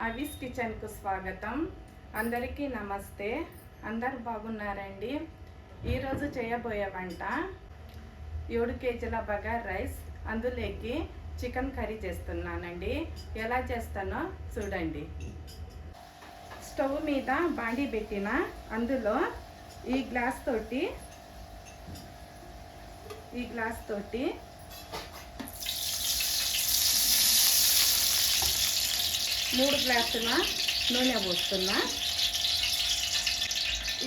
అవిస్ కిచెన్కు స్వాగతం. అందరికీ నమస్తే. అందరు బాగున్నారండి. ఈరోజు చేయబోయే వంట 7 కేజీల బగార్ రైస్, అందులోకి చికెన్ కర్రీ చేస్తున్నానండి. ఎలా చేస్తానో చూడండి. స్టవ్ మీద బాండీ పెట్టిన, అందులో ఈ గ్లాస్ తోటి 3 గ్లాసుల నూనె పోస్తున్నా.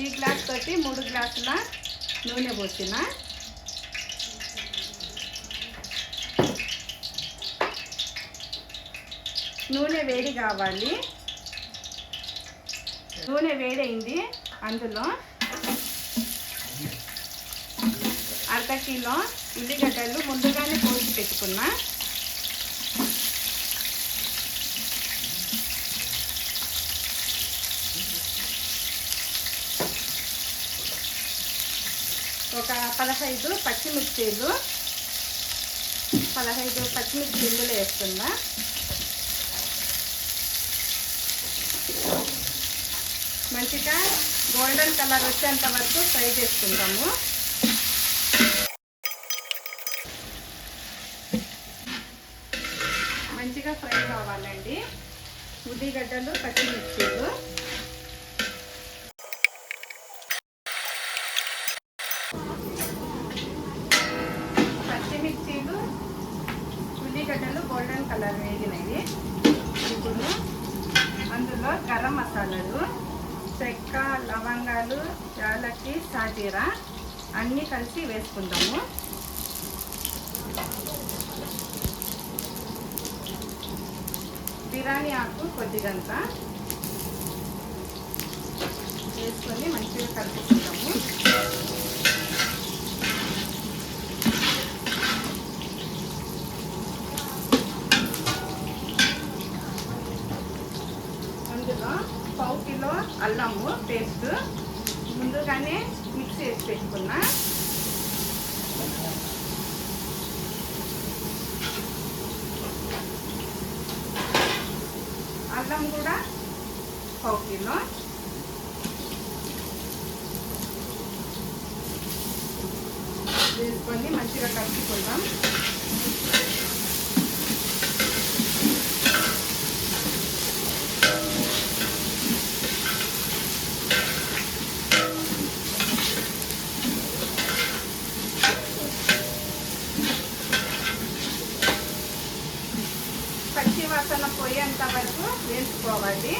ఈ గ్లాస్ తోటి 3 గ్లాసుల నూనె పోసిన. నూనె వేడి కావాలి. నూనె వేడైంది. అందులో 1/2 కిలో ఉల్లిగడ్డలు ముందుగానే కోసి పెట్టుకున్నా. ఒక 15 పచ్చిమిర్చీలు ఇందులో వేస్తున్నా. మంచిగా గోల్డెన్ కలర్ వచ్చేంత వరకు ఫ్రై చేసుకుంటాము. మంచిగా ఫ్రై కావాలండి ఉల్లిగడ్డలు, పచ్చిమిర్చీలు. ఉల్లిగడ్డలు గోల్డెన్ కలర్ వేగినవి. ఇప్పుడు అందులో గరం మసాలాలు, చెక్క, లవంగాలు, యాలక్కి, సాజీరా అన్నీ కలిసి వేసుకుందాము. బిర్యానీ ఆకు కొద్దిగంత వేసుకొని మంచిగా కలుపుకుందాము. అందులో 1/4 కిలో అల్లము పేస్ట్ ముందుగానే మిక్స్ చేసి పెట్టుకున్నా. అల్లం కూడా 1/4 కిలో. వేసుకొని మంచిగా కలుపుకుందాం. పచ్చి వాసన పోయేంత వరకు వేసుకోవాలి.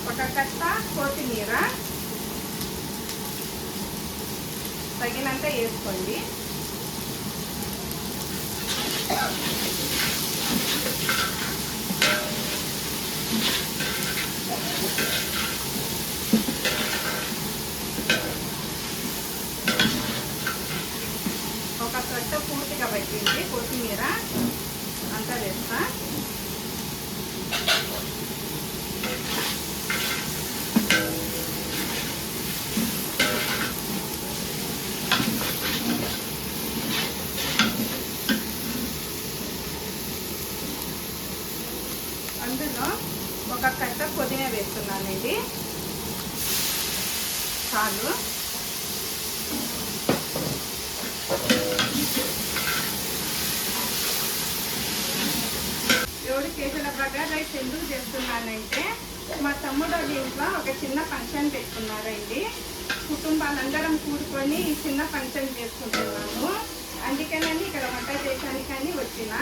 ఒక కట్ట కొత్తిమీర తగినంత వేసుకోండి. ఒక కట్ట పూర్తిగా పట్టింది కొత్తిమీర అంతా వేస్తా. అందులో ఒక కట్ట పుదీనా వేస్తున్నానండి. చాలు. కేజీల బగార్ రైస్ ఎందుకు చేస్తున్నానంటే, మా తమ్ముడు ఇంట్లో ఒక చిన్న ఫంక్షన్ పెట్టుకున్నారండి. కుటుంబాలందరం కూడుకొని ఈ చిన్న ఫంక్షన్ చేసుకుంటున్నాము. అందుకని ఇక్కడ వంట చేయడానికని వచ్చిన.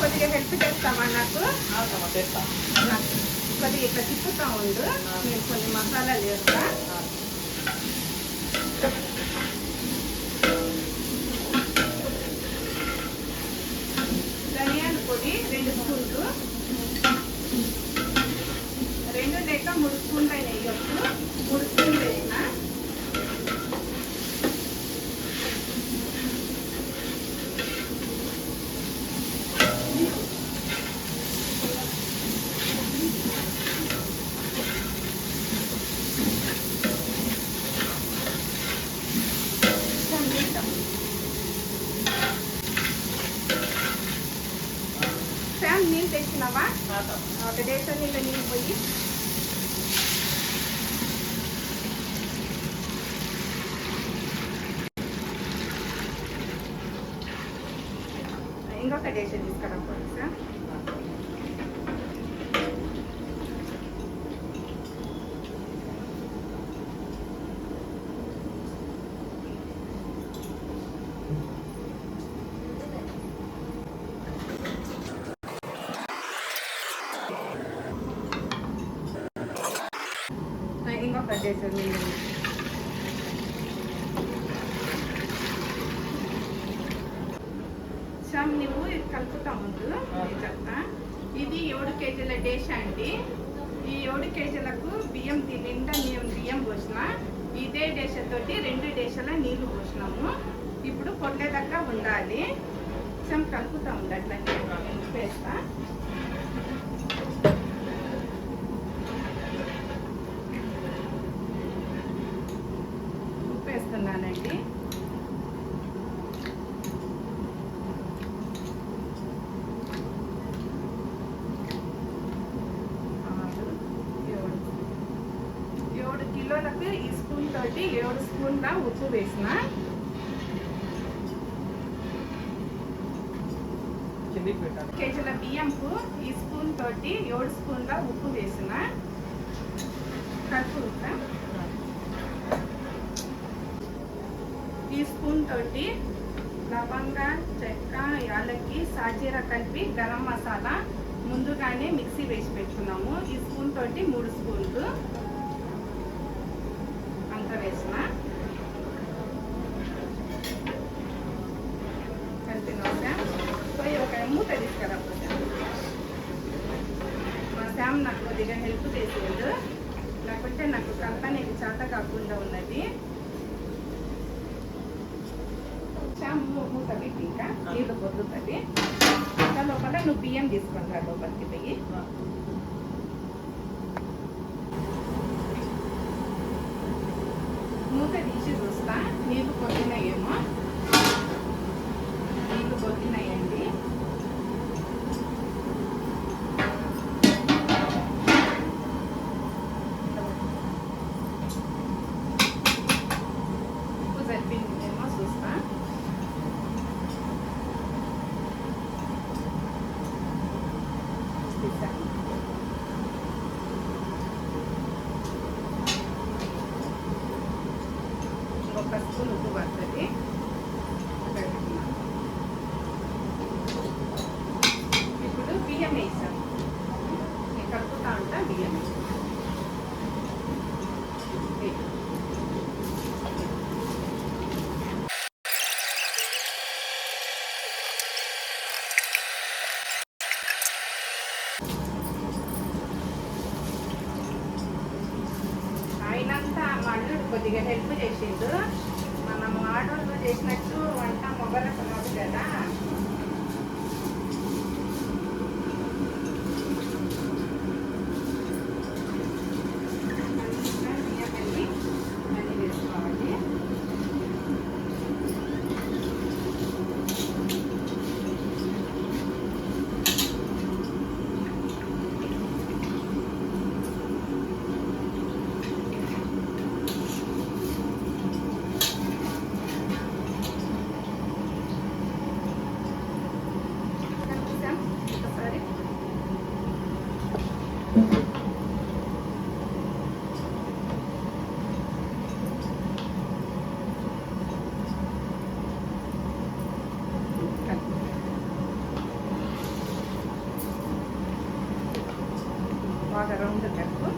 కొద్దిగా హెల్ప్ చేస్తామా? నాకు కొద్దిగా ఇట్లా తిప్పుతా ఉండు. నేను కొన్ని మసాలాలు వేస్తా. ధనియాల పొడి 2 స్పూన్లు, 2 లేక 3 స్పూన్లు అయినా వేయచ్చు. 3 స్పూన్లు వేసిన. నీళ్ళు తెచ్చినావా? ఒక డేషన్ నీళ్ళు నీళ్ళు పోయి ఇంకొక డేషన్ తీసుకురాకపోతే సార్. ఇంకొక డేషన్ నీళ్ళు. శ్యామ్ నువ్వు కలుపుతా ముందు చెప్తా. ఇది 7 కేజీల డేష అండి. ఈ 7 కేజీలకు బియ్యం నిండా బియ్యం పోసిన. ఇదే డేషతోటి 2 డేషల నీళ్లు పోసినాము. ఇప్పుడు పొట్లేదాకా ఉండాలి. శ్యామ్ కలుపుతా ఉండట్లనే ఉప్పు వేస్తా. ఉప్పు వేస్తున్నానండి. కిలోలకు ఈ స్పూన్ తోటి 7 స్పూన్ల ఉప్పు వేసిన. కేజీల బియ్యంకు ఈ స్పూన్ తోటి 7 స్పూన్ల ఉప్పు వేసిన. కలుపుతా. ఈ స్పూన్ తోటి లవంగ, చెక్క, యాలక్కి, సాజీరా కలిపి గరం మసాలా ముందుగానే మిక్సీ వేసి పెట్టుకున్నాము. ఈ స్పూన్ తోటి 3 స్పూన్లు వేసిన. కలిపిన పోయి ఒక మూత తీసుకురాకపోతే మా శ్యామ్ నాకు కొద్దిగా హెల్ప్ చేసేది, లేకుంటే నాకు కలపనేది చేత కాకుండా ఉన్నది. శ్యామ్ మూత పెట్టి ఇంకా నీళ్ళు పొద్దుతుంది. లోపల నువ్వు బియ్యం తీసుకుంటా లోపలికి పోయి. మూత తీసి చూస్తా. నీళ్ళు కొట్టినాయేమో. నీళ్ళు కొట్టినాయండి. ఉప్పు సరిపోయిందేమో చూస్తా. ఒక స్పూన్ ఉప్పు పడుతుంది. ఇప్పుడు బియ్యం వేసాం. నేను కలుపుతా ఉంటా. బియ్యం అయినంత మా అల్లుడు కొద్దిగా హెల్ప్ చేసిండు. మనం ఆడవాళ్ళు చేసినట్టు వంట మొగలకు కాదు కదా. అన్నీ వేసుకోవాలి. బాగా రౌండ్ కలుపు.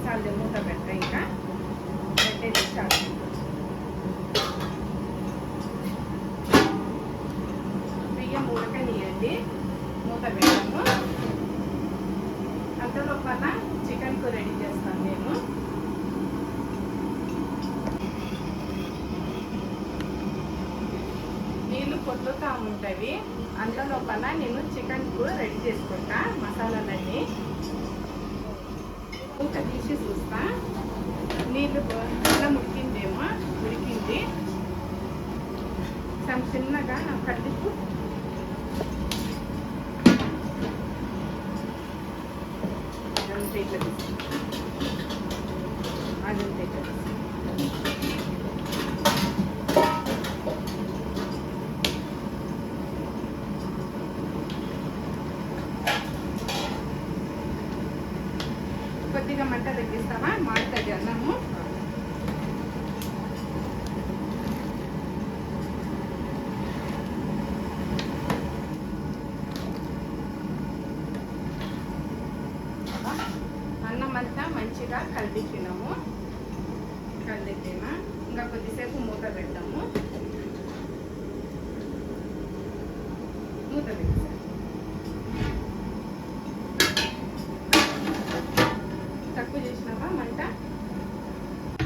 చాలు మూత పెట్ట. ఇంకా పెట్టేది చాలు. బియ్యం ఉడకనియండి. మూత పెట్టాము. అంతలోపల చికెన్కు రెడీ చేస్తాను నేను. నీళ్ళు కొట్టుతూ ఉంటాయి. అంతలోపల నేను చికెన్కు రెడీ చేసుకుంటా మసాలాలన్నీ. మూత తీసి చూస్తా. నీళ్ళు అలా ఉడికిందేమో. ఉడికింది. కొంచెం చిన్నగా కలుపు. అదంతా ఇట్లా అదంతా ఇట్లా కొద్దిగా మంట తగ్గిస్తావా? మాడుతుంది అన్నము. అన్నం అంతా మంచిగా కలిపినాము. కలిపినా ఇంకా కొద్దిసేపు మూత పెడతాము. మూత పెట్టేసా. తక్కువ చేసినావా మంట?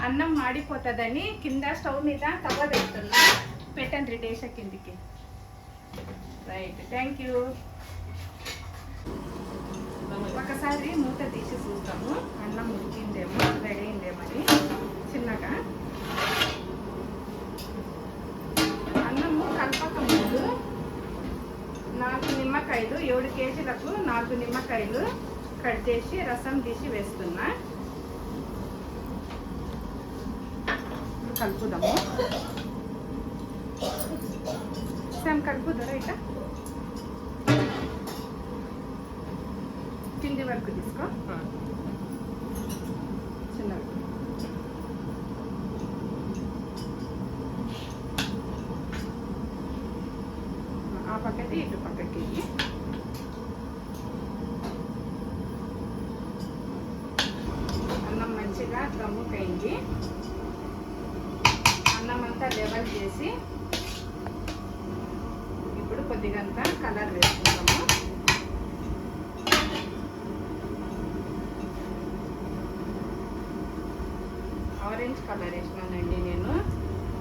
అన్నం మాడిపోతుందని కింద స్టవ్ మీద తవ్వ పెడుతున్నా. పెట్టండి డేష కిందికి. Right, thank you. ఒకసారి మూత తీసి చూస్తాము అన్నం ఉడికిందేమో, రెడీ అయిందేమని. చిన్నగా అన్నము కలపక ముందు 4 నిమ్మకాయలు, 7 కేజీలకు 4 నిమ్మకాయలు కట్ చేసి రసం తీసి వేస్తున్నా. కలుపుదాము. సేమ్ కలుపుదరా ఇట్లా కింది వరకు తీసుకో. చిన్నగా ఆ పక్కకి ఇటు పక్కకి. అన్నం మంచిగా గమ్ముకైంది. అన్నం అంతా లెవెల్ చేసి ఇప్పుడు కొద్దిగంత కలర్ వేసుకుంటాము. ఆరెంజ్ కలర్ వేసినానండి నేను.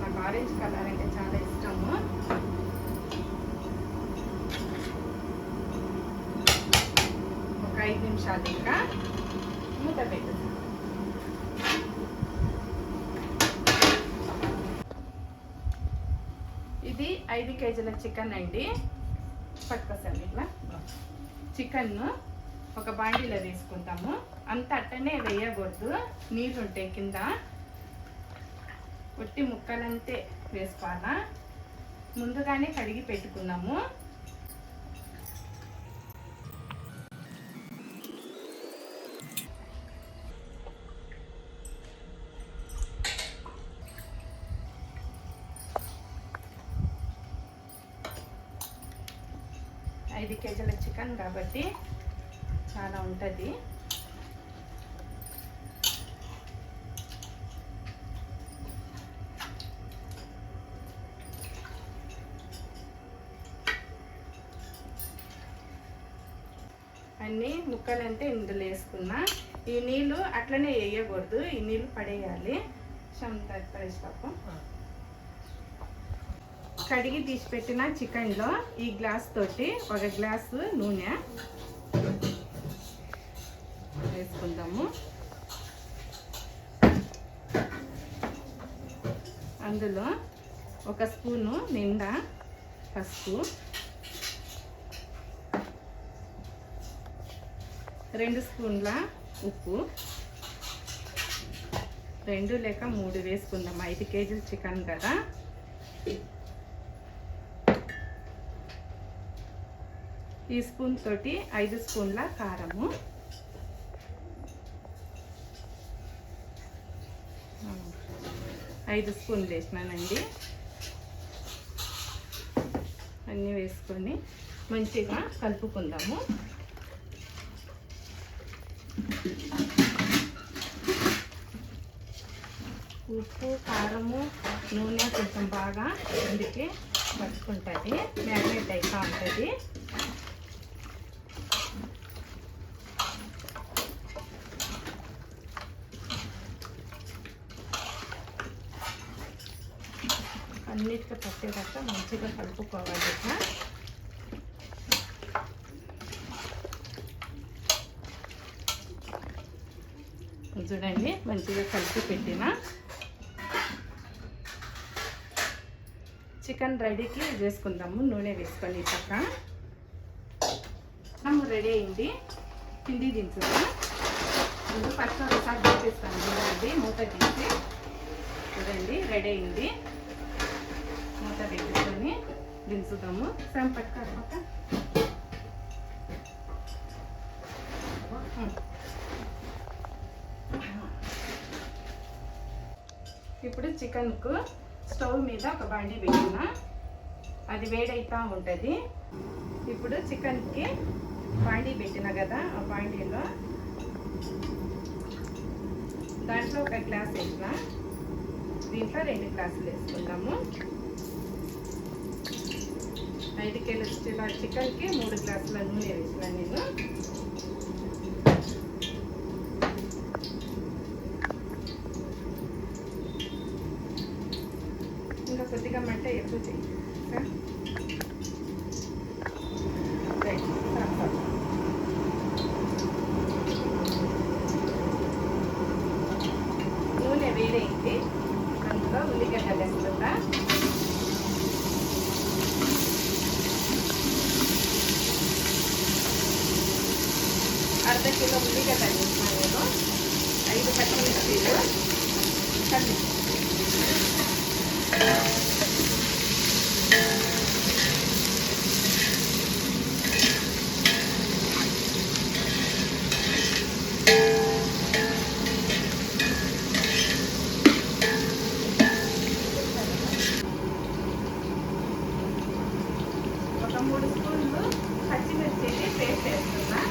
నాకు ఆరెంజ్ కలర్ అంటే చాలా ఇష్టము. ఒక 5 నిమిషాలు ఇంకా మూత పెట్టు. ఇది 5 కేజీల చికెన్ అండి. పట్టుకోసారి ఇట్లా చికెన్ను ఒక బాండీలో వేసుకుంటాము. అంత అట్టనే వేయకూడదు, నీళ్ళు ఉంటాయి కింద. ఒట్టి ముక్కలంతే వేసుకోవాలా. ముందుగానే కడిగి పెట్టుకున్నాము. ఐదు కేజీల చికెన్ కాబట్టి చాలా ఉంటుంది. అన్ని ముక్కలంటే ఇందులో వేసుకున్నా. ఈ నీళ్ళు అట్లనే వేయకూడదు, ఈ నీళ్ళు పడేయాలి. పడేస్తాము. కడిగి తీసి పెట్టిన చికెన్లో ఈ గ్లాస్ తోటి 1 గ్లాసు నూనె వేసుకుందాము. అందులో 1 స్పూను నిండా పసుపు, 2 స్పూన్ల ఉప్పు, 2 లేక 3 వేసుకుందాం. 5 కేజీల చికెన్ కదా. ఈ స్పూన్ తోటి 5 స్పూన్ల కారము, 5 స్పూన్లు వేసినానండి. అన్నీ వేసుకొని మంచిగా కలుపుకుందాము. ఉప్పు, కారము, నూనె కొంచెం బాగా అందుకే పట్టుకుంటుంది, మ్యారినేట్ అవుతూ ఉంటుంది. అన్నిటికీ పట్టేదాకా మంచిగా కలుపుకోవాలి. చూడండి మంచిగా కలిపి పెట్టిన చికెన్ రెడీకి వేసుకుందాము. నూనె వేసుకొని పక్క అన్నం రెడీ అయింది. పిండి దించుదా ముందు ఫస్ట్ ఒకసారి చూపిస్తాను చూడండి. మూత తీసి చూడండి రెడీ అయింది. మూత పెట్టుకొని దించుదాము. సేమ్ పక్క ఇప్పుడు చికెన్కు స్టవ్ మీద ఒక బాండీ పెట్టిన, అది వేడైతా ఉంటుంది. ఇప్పుడు చికెన్కి బాండీ పెట్టిన కదా, ఆ బాండీలో దాంట్లో ఒక గ్లాస్ వేసిన, దీంట్లో 2 గ్లాసులు వేసుకుందాము. 5 కిలోల చికెన్కి 3 గ్లాసుల నూనె వేసిన నేను. ఇంకా కొద్దిగా మంట ఎక్కువ చేయి. నూనె వేడైంది. అందులో ఉల్లిగడ్డలు వేసుకుంటా. అర్ధ కిలో ఉల్లిగడ్డలు వేసుకున్నాను నేను. 5 పచ్చిమిర్చీలు కలిపి ఒక 3 స్పూన్లు పచ్చిమిర్చి పేస్ట్ వేస్తున్నా.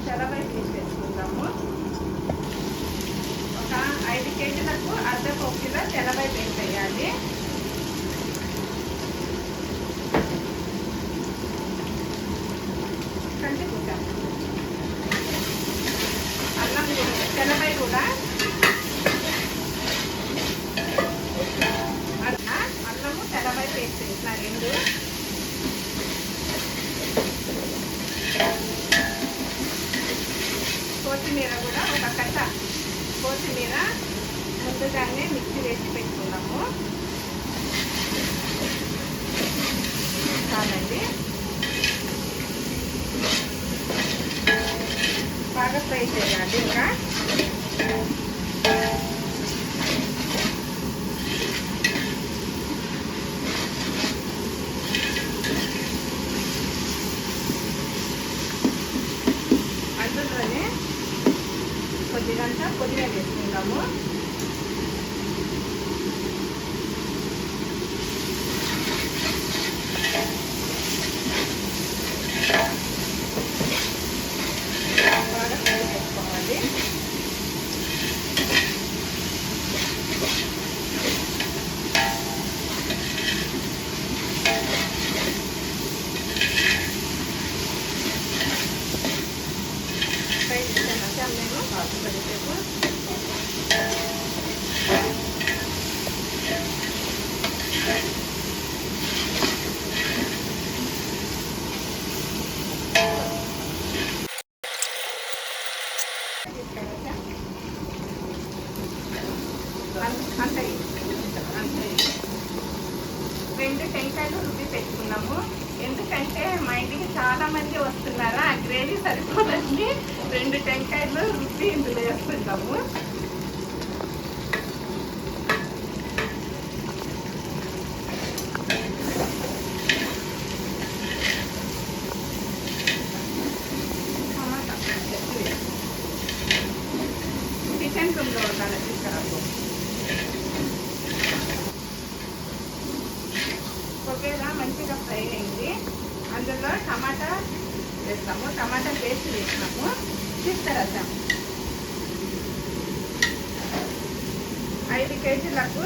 చాలు వేసుకుందాము. ఒక 5 కేజీలకు అర్ధ కిలో తెల్లబాయి పేస్ట్ వేయాలి. కంటి కూర అల్లం తెల్లబాయి కూడా అల్లము తెల్లబాయి పేస్ట్ వేసిన 2. కొత్తిమీర కూడా ఒక కట్ట కొత్తిమీర ముందుగానే మిక్సీ వేసి పెట్టుకున్నాము. చాలండి. బాగా ఫ్రై చేయాలి. ఇంకా అందులోనే కొద్దిగంతా పుదీనా వేసుకుందాము. బాగా ఫ్రై చేసుకోవాలి. ఫ్రై చేసాక నేను బాగుపడేసేపు అంతే 2 టెంకాయలు రుబ్బి పెట్టుకున్నాము. ఎందుకంటే మా ఇంటికి చాలా మంది వస్తున్నారా, ఆ గ్రేవీ సరిపోదండి. 2 టెంకాయలు రుబ్బి ఇందులో వేసుకుంటాము. కిచెన్ రూమ్లో ఉండాలి తీసుకురాకు. ఒకవేళ మంచిగా ఫ్రై అయింది అందులో టమాటా వేస్తాము, టమాటా పేస్ట్ వేసినాము, రసం 5 కేజీలకు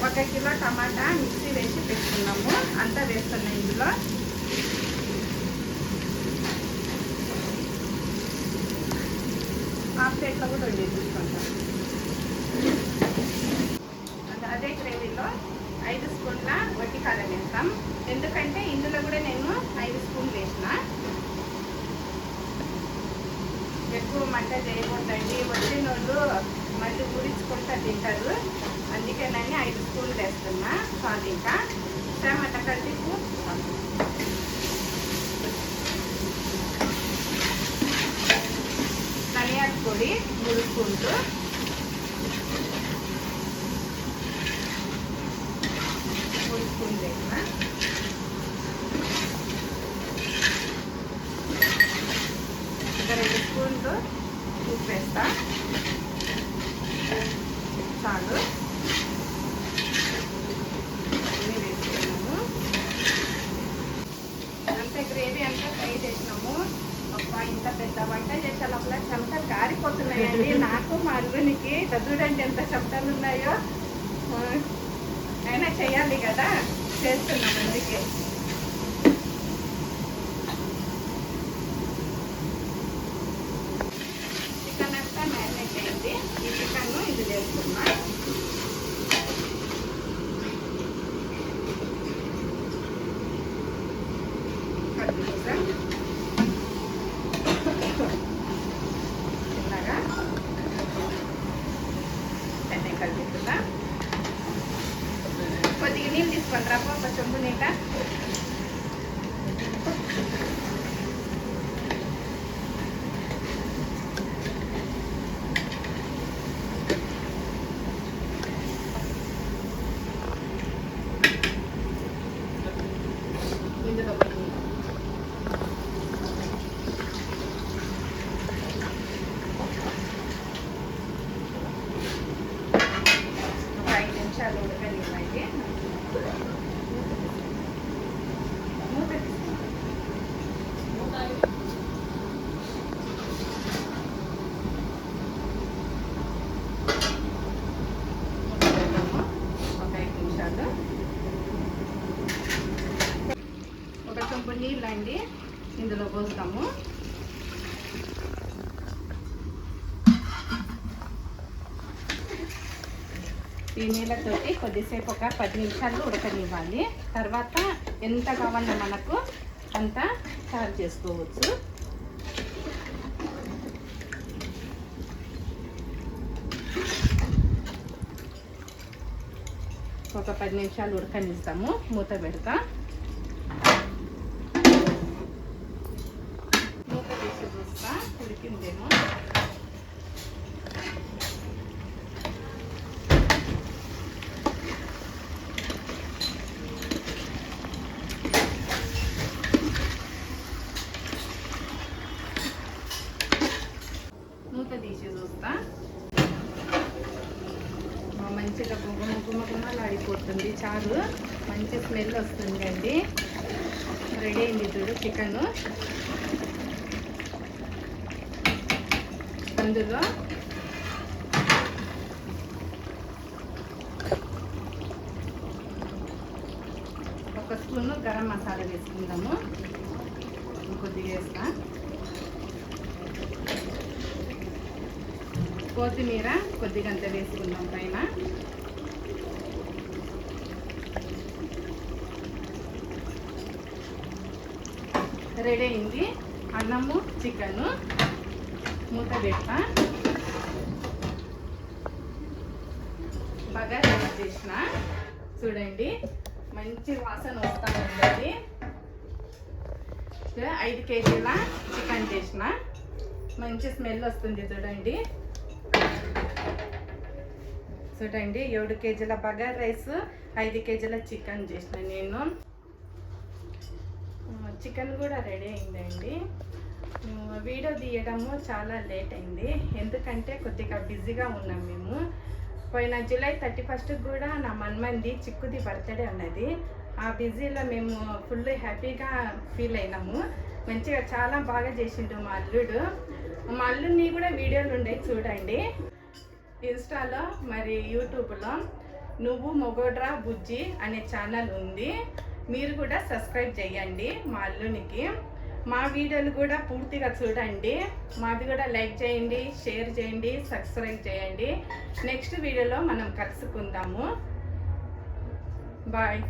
1 కిలో టమాటా మిక్సీ వేసి పెట్టుకున్నాము, అంతా వేస్తున్నాం ఇందులో. హాఫ్ ప్లేట్లో కూడా వేసుకుంటాం. అదే గ్రేవీలో 5 స్పూన్ల వట్టి కారం వేస్తాం, ఎందుకంటే ఇందులో కూడా నేను 5 స్పూన్లు వేసిన. ఎక్కువ మంట చేయకూడదండి, వచ్చిన వాళ్ళు మళ్ళీ ఊడించుకుంటూ తింటారు, అందుకే నేను 5 స్పూన్లు వేస్తున్నా. చాలు. ఇంకా టమాటా కలిపి ధనియాల పొడి 3 స్పూన్లు, వేసిన. ఇంకా 2 స్పూన్లు ఉప్పు వేస్తా. చాలు. అన్నీ వేసుకున్నాము. అంతే గ్రేవీ అంతా ఫ్రై చేసినాము. అబ్బా, ఇంత పెద్ద వంట చేసే లోపల చెమటలు కారిపోతున్నాయండి నాకు, మా అల్లునికి. చూడండి ఎంత చెమటలు ఉన్నాయో. అయినా చెయ్యాలి కదా, చేస్తున్నాం అందుకే. చికెన్ అంతా మ్యారినేట్ అయింది. ఈ చికెన్ ఇది వేసుకున్నా. చిన్నగా అన్నీ కలుపుతున్నా. కొద్దిగా నీళ్ళు తీసుకొని రాపో, ఒక చెంబు నీళ్ళ. ఇందులో ఒక 5 నిమిషాలు ఉడకనివ్వండి. ఒక చెంబు నీళ్ళు అండి ఇందులో పోస్తాము. ఈ నీళ్ళతోటి కొద్దిసేపు ఒక 10 నిమిషాలు ఉడకనివ్వాలి. తర్వాత ఎంత కావాలో మనకు అంత చారు చేసుకోవచ్చు. ఒక 10 నిమిషాలు ఉడకనిస్తాము. మూత పెడతా. మూత తీసి చూస్తా ఉడికిందేమో. మూత తీసి చూస్తా. మంచిగా గుమ్మలాడిపోతుంది చారు, మంచి స్మెల్ వస్తుంది అండి. రెడీ అయింది చూడు చికెన్. అందులో ఒక స్పూను గరం మసాలా వేసుకుందాము. కొద్దిగా వేస్తా. కొత్తిమీర కొద్దిగా అంత వేసుకుందాం పైన. రెడీ అయింది అన్నము చికెన్. మూత పెట్టా. బాగా రెడీ చేసిన చూడండి, మంచి వాసన వస్తూ ఉంటుంది. 5 కేజీల చికెన్ చేసిన, మంచి స్మెల్ వస్తుంది చూడండి. 7 కేజీల బగారా రైస్, 5 కేజీల చికెన్ చేసిన నేను. చికెన్ కూడా రెడీ అయిందండి. వీడియో తీయడము చాలా లేట్ అయింది, ఎందుకంటే కొద్దిగా బిజీగా ఉన్నాం మేము. పోయిన జూలై 31st కూడా నా మన్మంది చిక్కుది బర్త్డే ఉన్నది. ఆ బిజీలో మేము ఫుల్ హ్యాపీగా ఫీల్ అయినాము. మంచిగా చాలా బాగా చేసిండు మా అల్లుడు. మా అల్లుడిని కూడా వీడియోలు ఉండేవి చూడండి. ఇన్స్టాలో మరి యూట్యూబ్లో నువ్వు మొగోడ్రా బుజ్జి అనే ఛానల్ ఉంది. మీరు కూడా సబ్స్క్రైబ్ చేయండి మా అల్లునికి. మా వీడియోలు కూడా పూర్తిగా చూడండి. మాది కూడా లైక్ చేయండి, షేర్ చేయండి, సబ్స్క్రైబ్ చేయండి. నెక్స్ట్ వీడియోలో మనం కలుసుకుందాము. బాయ్.